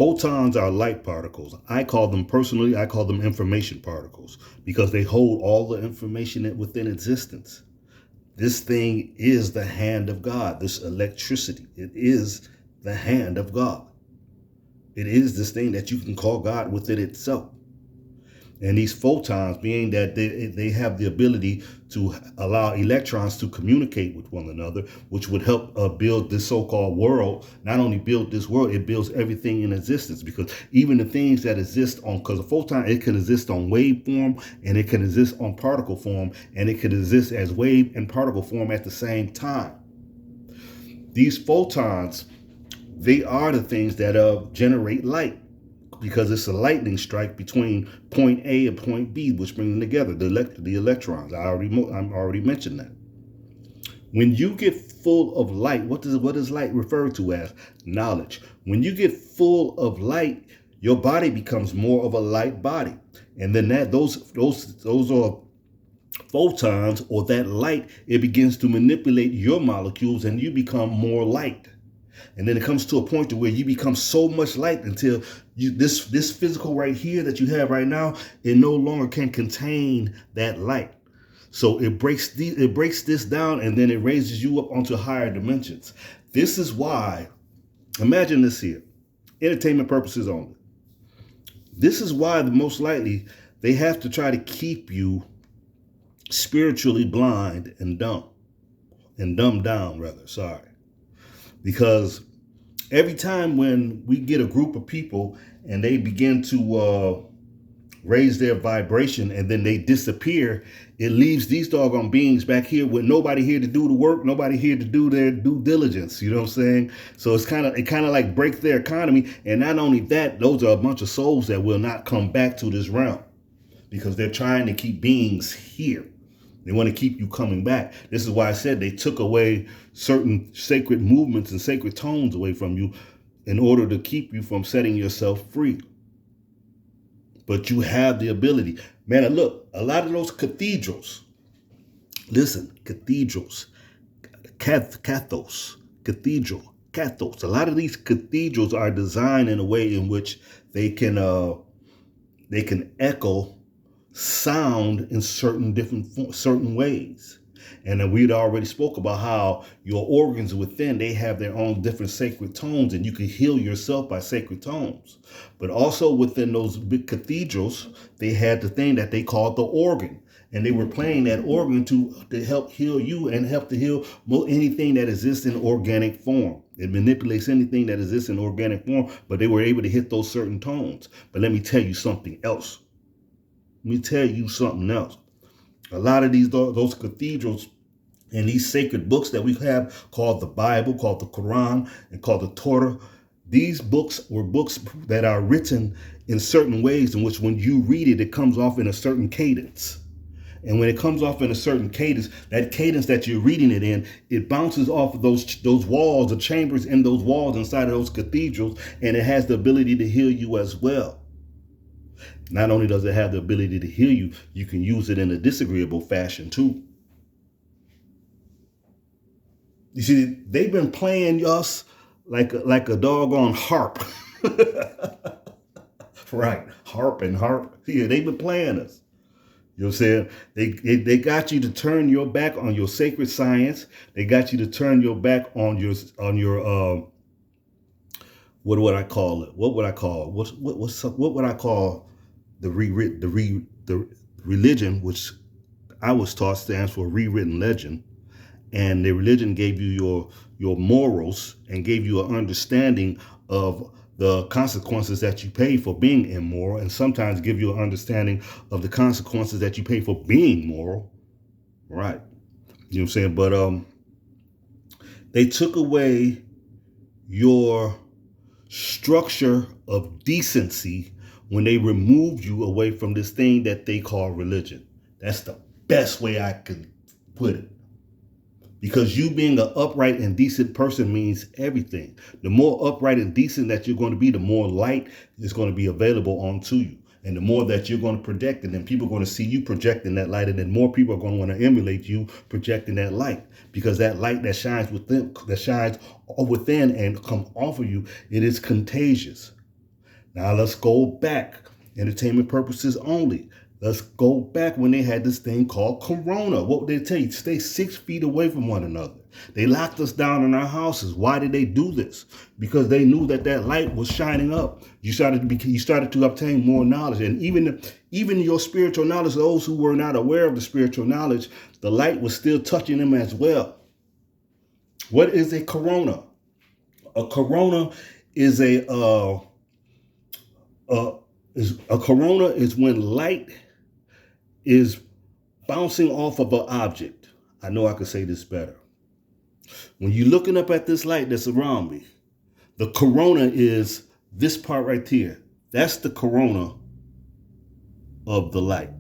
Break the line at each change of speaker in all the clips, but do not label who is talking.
Photons are light particles. I call them information particles because they hold all the information within existence. This thing is the hand of God, this electricity. It is the hand of God. It is this thing that you can call God within itself. And these photons, being that they have the ability to allow electrons to communicate with one another, which would help build this so-called world. Not only build this world, it builds everything in existence. Because even the things that exist on, because a photon, it can exist on wave form, and it can exist on particle form, and it can exist as wave and particle form at the same time. These photons, they are the things that generate light, because it's a lightning strike between point A and point B, which bring them together, the electrons. I already mentioned that. When you get full of light, what does light refer to as? Knowledge. When you get full of light, your body becomes more of a light body, and then those are photons, or that light, it begins to manipulate your molecules, and you become more light. And then it comes to a point to where you become so much light until this physical right here that you have right now, it no longer can contain that light. So it breaks this down, and then it raises you up onto higher dimensions. This is why, imagine this here, entertainment purposes only. This is why most likely they have to try to keep you spiritually blind and dumbed down rather, sorry. Because every time when we get a group of people and they begin to raise their vibration and then they disappear, it leaves these doggone beings back here with nobody here to do the work, nobody here to do their due diligence. You know what I'm saying? So it kind of like breaks their economy. And not only that, those are a bunch of souls that will not come back to this realm because they're trying to keep beings here. They want to keep you coming back. This is why I said they took away certain sacred movements and sacred tones away from you in order to keep you from setting yourself free. But you have the ability. Man, look, a lot of those cathedrals, listen, cathedrals, cathos, a lot of these cathedrals are designed in a way in which they can echo sound in certain ways. And then we'd already spoke about how your organs within, they have their own different sacred tones, and you can heal yourself by sacred tones. But also within those big cathedrals, they had the thing that they called the organ. And they were playing that organ to help heal you and help to heal anything that exists in organic form. It manipulates anything that exists in organic form, but they were able to hit those certain tones. But let me tell you something else. A lot of those cathedrals and these sacred books that we have called the Bible, called the Quran, and called the Torah, these books were books that are written in certain ways in which when you read it, it comes off in a certain cadence. And when it comes off in a certain cadence, that cadence that you're reading it in, it bounces off of those walls, the chambers in those walls inside of those cathedrals, and it has the ability to heal you as well. Not only does it have the ability to heal you, you can use it in a disagreeable fashion too. You see, they've been playing us like a doggone harp. Right, harp. Yeah, they've been playing us. You know what I'm saying? They got you to turn your back on your sacred science. They got you to turn your back on your what would I call it? What would I call the religion, which I was taught stands for rewritten legend. And the religion gave you your morals and gave you an understanding of the consequences that you pay for being immoral, and sometimes give you an understanding of the consequences that you pay for being moral. Right. You know what I'm saying? But they took away your structure of decency when they removed you away from this thing that they call religion. That's the best way I could put it. Because you being an upright and decent person means everything. The more upright and decent that you're going to be, the more light is going to be available onto you. And the more that you're going to project, and then people are going to see you projecting that light, and then more people are going to want to emulate you projecting that light. Because that light that shines within and come off of you, it is contagious. Now let's go back. Entertainment purposes only. Let's go back when they had this thing called Corona. What would they tell you? Stay 6 feet away from one another. They locked us down in our houses. Why did they do this? Because they knew that that light was shining up. You started to obtain more knowledge, and even your spiritual knowledge. Those who were not aware of the spiritual knowledge, the light was still touching them as well. What is a corona? A corona is a corona is when light is bouncing off of an object. I know I could say this better. When you're looking up at this light that's around me, the corona is this part right here. That's the corona of the light.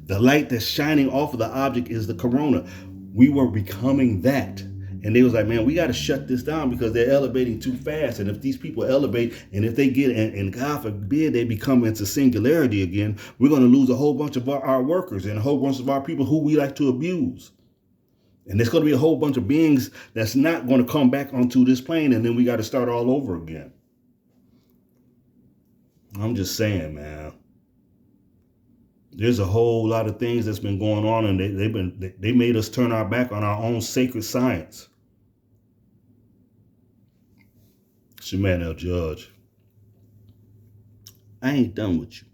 The light that's shining off of the object is the corona. We were becoming that. And they was like, man, we got to shut this down because they're elevating too fast. And if these people elevate, and if they get, and God forbid they become into singularity again, we're going to lose a whole bunch of our workers and a whole bunch of our people who we like to abuse. And there's going to be a whole bunch of beings that's not going to come back onto this plane, and then we got to start all over again. I'm just saying, man. There's a whole lot of things that's been going on, and they made us turn our back on our own sacred science. It's your man, El Judge. I ain't done with you.